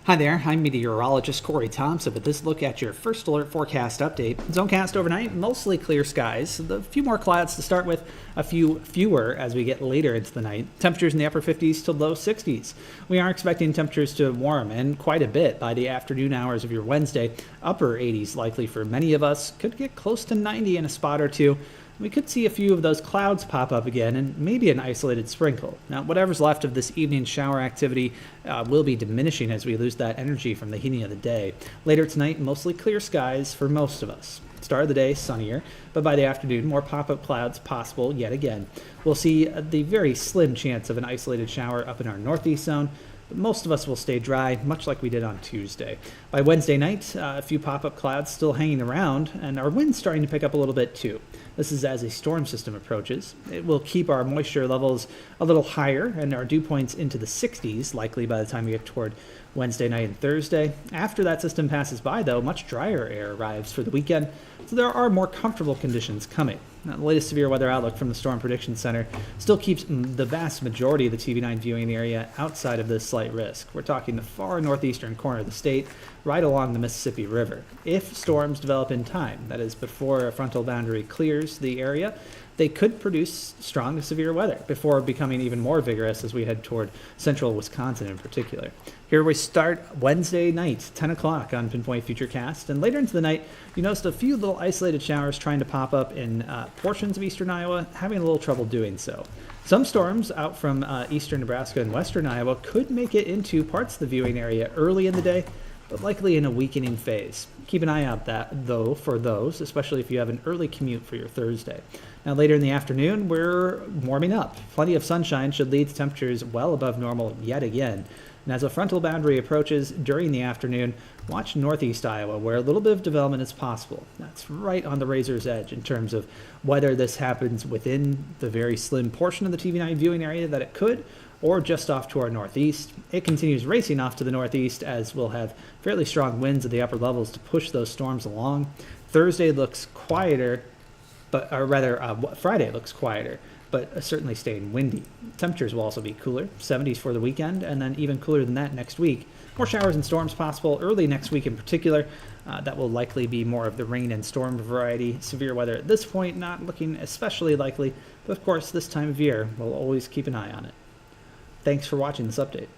Hi there, I'm meteorologist Corey Thompson with this look at your first alert forecast update. Zonecast overnight, mostly clear skies. A few more clouds to start with, a few fewer as we get later into the night. Temperatures in the upper 50s to low 60s. We are expecting temperatures to warm and quite a bit by the afternoon hours of your Wednesday. Upper 80s likely for many of us, could get close to 90 in a spot or two. We could see a few of those clouds pop up again and maybe an isolated sprinkle. Now, whatever's left of this evening shower activity will be diminishing as we lose that energy from the heating of the day. Later tonight, mostly clear skies for most of us. Start of the day, sunnier, but by the afternoon, more pop-up clouds possible yet again. We'll see the very slim chance of an isolated shower up in our northeast zone, but most of us will stay dry, much like we did on Tuesday. By Wednesday night, a few pop-up clouds still hanging around, and our wind's starting to pick up a little bit too. This is as a storm system approaches. It will keep our moisture levels a little higher and our dew points into the 60s, likely by the time we get toward Wednesday night and Thursday. After that system passes by, though, much drier air arrives for the weekend, so there are more comfortable conditions coming. Now, the latest severe weather outlook from the Storm Prediction Center still keeps the vast majority of the TV9 viewing area outside of this slight risk. We're talking the far northeastern corner of the state, right along the Mississippi River. If storms develop in time, that is before a frontal boundary clears the area, they could produce strong to severe weather before becoming even more vigorous as we head toward central Wisconsin in particular. Here we start Wednesday night, 10 o'clock on Pinpoint Futurecast, and later into the night, you noticed a few little isolated showers trying to pop up in portions of eastern Iowa, having a little trouble doing so. Some storms out from eastern Nebraska and western Iowa could make it into parts of the viewing area early in the day, but likely in a weakening phase. Keep an eye out though for those, especially if you have an early commute for your Thursday. Now later in the afternoon, we're warming up. Plenty of sunshine should lead to temperatures well above normal yet again. And as a frontal boundary approaches during the afternoon, watch northeast Iowa, where a little bit of development is possible. That's right on the razor's edge in terms of whether this happens within the very slim portion of the TV9 viewing area that it could, or just off to our northeast. It continues racing off to the northeast as we'll have fairly strong winds at the upper levels to push those storms along. Thursday looks quieter, Friday looks quieter, but certainly staying windy. Temperatures will also be cooler, 70s for the weekend, and then even cooler than that next week. More showers and storms possible early next week in particular. That will likely be more of the rain and storm variety. Severe weather at this point not looking especially likely, but of course this time of year we'll always keep an eye on it. Thanks for watching this update.